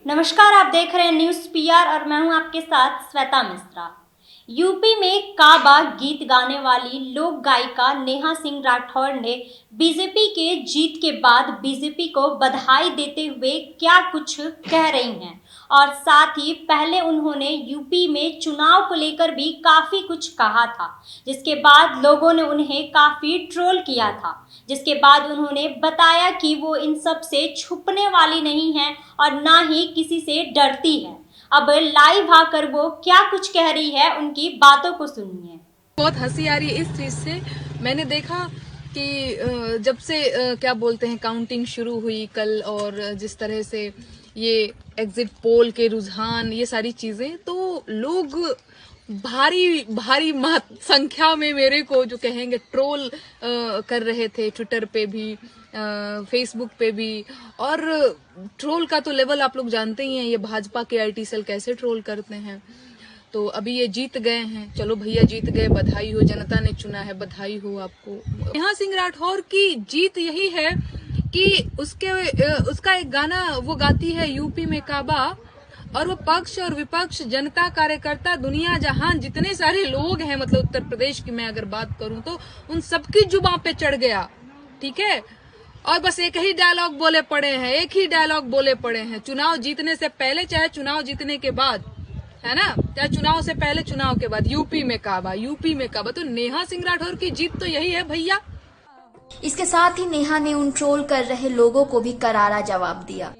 नमस्कार, आप देख रहे हैं न्यूज़ पीआर और मैं हूं आपके साथ श्वेता मिश्रा। यूपी में काबा गीत गाने वाली लोक गायिका नेहा सिंह राठौर ने बीजेपी के जीत के बाद बीजेपी को बधाई देते हुए क्या कुछ कह रही हैं और साथ ही पहले उन्होंने यूपी में चुनाव को लेकर भी काफ़ी कुछ कहा था, जिसके बाद लोगों ने उन्हें काफ़ी ट्रोल किया था। जिसके बाद उन्होंने बताया कि वो इन सब से छुपने वाली नहीं है और ना ही किसी से डरती है। अब लाइव आकर वो क्या कुछ कह रही है, उनकी बातों को सुनिए। बहुत हंसी आ रही है इस चीज से। मैंने देखा कि जब से क्या बोलते हैं काउंटिंग शुरू हुई कल, और जिस तरह से ये एग्जिट पोल के रुझान, ये सारी चीजें, तो लोग भारी भारी संख्या में मेरे को जो कहेंगे ट्रोल कर रहे थे, ट्विटर पे भी, फेसबुक पे भी। और ट्रोल का तो लेवल आप लोग जानते ही हैं, ये भाजपा के आईटी सेल कैसे ट्रोल करते हैं। तो अभी ये जीत गए हैं, चलो भैया जीत गए, बधाई हो, जनता ने चुना है, बधाई हो आपको। नेहा सिंह राठौर की जीत यही है कि उसका एक गाना वो गाती है यूपी में काबा, और वो पक्ष और विपक्ष, जनता, कार्यकर्ता, दुनिया जहां जितने सारे लोग हैं, मतलब उत्तर प्रदेश की मैं अगर बात करूं तो उन सबकी जुबान पे चढ़ गया। ठीक है, और बस एक ही डायलॉग बोले पड़े हैं, एक ही डायलॉग बोले पड़े हैं, चुनाव जीतने से पहले चाहे चुनाव जीतने के बाद, है ना, चाहे चुनाव से पहले चुनाव के बाद, यूपी में काबा, यूपी में काबा। तो नेहा सिंह राठौर की जीत तो यही है भैया। इसके साथ ही नेहा ने उन ट्रोल कर रहे लोगों को भी करारा जवाब दिया।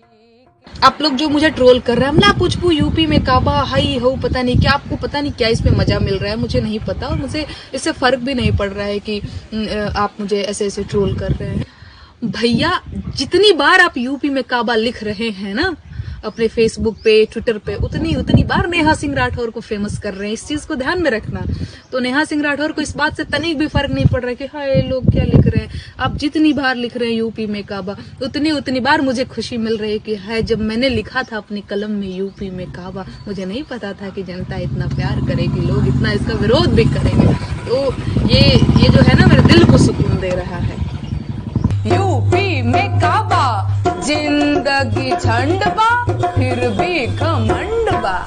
आप लोग जो मुझे ट्रोल कर रहे हैं, ना पूछपू यूपी में काबा, हाई हो, पता नहीं क्या, आपको पता नहीं क्या इसमें मजा मिल रहा है, मुझे नहीं पता, और मुझे इससे फर्क भी नहीं पड़ रहा है कि आप मुझे ऐसे ऐसे ट्रोल कर रहे हैं। भैया जितनी बार आप यूपी में काबा लिख रहे हैं ना अपने फेसबुक पे, ट्विटर पे, उतनी बार नेहा सिंह राठौर को फेमस कर रहे हैं। इस चीज को ध्यान में रखना। तो नेहा सिंह राठौर को इस बात से तनिक भी फर्क नहीं पड़ रहा है कि हाय लोग क्या लिख रहे हैं। आप जितनी बार लिख रहे हैं यूपी में काबा, उतनी बार मुझे खुशी मिल रही है कि है, जब मैंने लिखा था अपनी कलम में यूपी में काबा, मुझे नहीं पता था कि जनता इतना प्यार करेगी, लोग इतना इसका विरोध भी करेंगे। तो ये जो है ना, मेरे दिल को सुकून दे रहा है। यूपी में काबा, जिंदगी ठंड बा, फिर भी घमंड बा।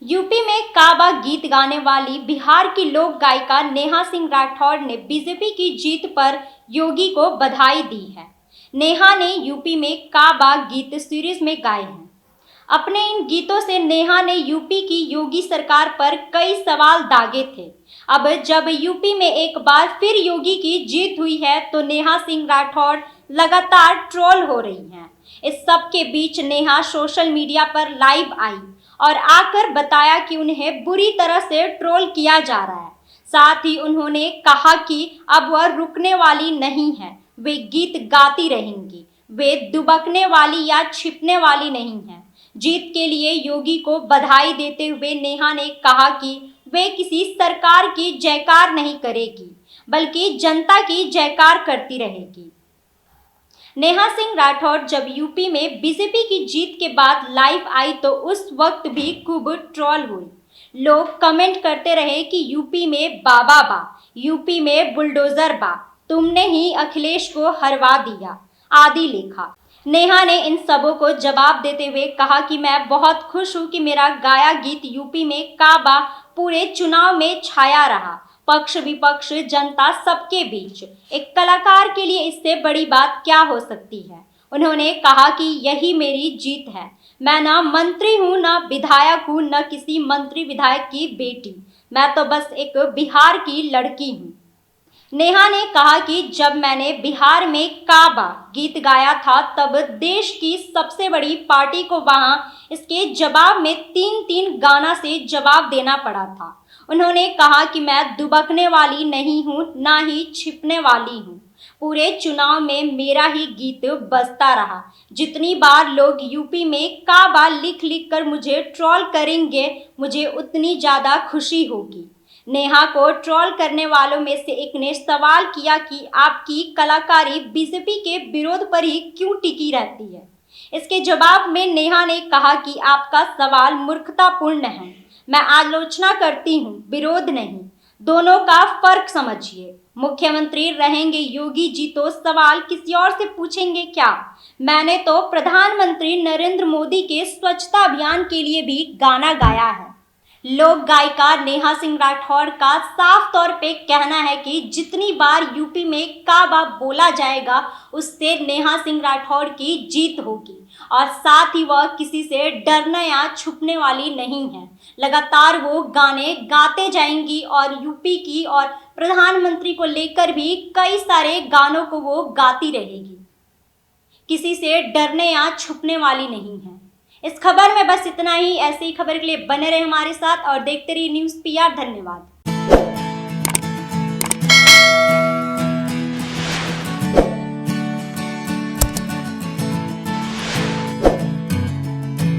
यूपी में काबा गीत गाने वाली बिहार की लोक गायिका नेहा सिंह राठौर ने बीजेपी की जीत पर योगी को बधाई दी है। नेहा ने यूपी में काबा गीत सीरीज में गाए हैं। अपने इन गीतों से नेहा ने यूपी की योगी सरकार पर कई सवाल दागे थे। अब जब यूपी में एक बार फिर योगी की जीत हुई है तो नेहा सिंह राठौर लगातार ट्रोल हो रही हैं। इस सब के बीच नेहा सोशल मीडिया पर लाइव आई और आकर बताया कि उन्हें बुरी तरह से ट्रोल किया जा रहा है। साथ ही उन्होंने कहा कि अब वह रुकने वाली नहीं है, वे गीत गाती रहेंगी, वे दुबकने वाली या छिपने वाली नहीं है। जीत के लिए योगी को बधाई देते हुए नेहा ने कहा कि वे किसी सरकार की जयकार नहीं करेगी, बल्कि जनता की जयकार करती रहेगी। नेहा सिंह राठौर जब यूपी में बीजेपी की जीत के बाद लाइव आई तो उस वक्त भी खूब ट्रोल हुई। लोग कमेंट करते रहे कि यूपी में बाबा बा, यूपी में बुलडोजर बा, तुमने ही अखिलेश को हरवा दिया आदि लिखा। नेहा ने इन सबों को जवाब देते हुए कहा कि मैं बहुत खुश हूं कि मेरा गाया गीत यूपी में काबा पूरे चुनाव में छाया रहा। पक्ष विपक्ष, जनता, सबके बीच एक कलाकार के लिए इससे बड़ी बात क्या हो सकती है। उन्होंने कहा कि यही मेरी जीत है। मैं ना मंत्री हूं, ना विधायक हूं, न किसी मंत्री विधायक की बेटी, मैं तो बस एक बिहार की लड़की हूं। नेहा ने कहा कि जब मैंने बिहार में काबा गीत गाया था तब देश की सबसे बड़ी पार्टी को वहां इसके जवाब में 3-3 गाना से जवाब देना पड़ा था। उन्होंने कहा कि मैं दुबकने वाली नहीं हूं, ना ही छिपने वाली हूं। पूरे चुनाव में मेरा ही गीत बजता रहा। जितनी बार लोग यूपी में काबा लिख लिख कर मुझे ट्रोल करेंगे, मुझे उतनी ज़्यादा खुशी होगी। नेहा को ट्रोल करने वालों में से एक ने सवाल किया कि आपकी कलाकारी बीजेपी के विरोध पर ही क्यों टिकी रहती है। इसके जवाब में नेहा ने कहा कि आपका सवाल मूर्खतापूर्ण है। मैं आलोचना करती हूँ, विरोध नहीं। दोनों का फर्क समझिए। मुख्यमंत्री रहेंगे योगी जी तो सवाल किसी और से पूछेंगे क्या? मैंने तो प्रधानमंत्री नरेंद्र मोदी के स्वच्छता अभियान के लिए भी गाना गाया है। लोक गायिका नेहा सिंह राठौर का साफ तौर पे कहना है कि जितनी बार यूपी में काबा बोला जाएगा उससे नेहा सिंह राठौर की जीत होगी और साथ ही वह किसी से डरने या छुपने वाली नहीं है। लगातार वो गाने गाते जाएंगी और यूपी की और प्रधानमंत्री को लेकर भी कई सारे गानों को वो गाती रहेगी। किसी से डरने या छुपने वाली नहीं है। इस खबर में बस इतना ही। ऐसी ही खबर के लिए बने रहे हमारे साथ और देखते रहिए न्यूज़ PR। धन्यवाद।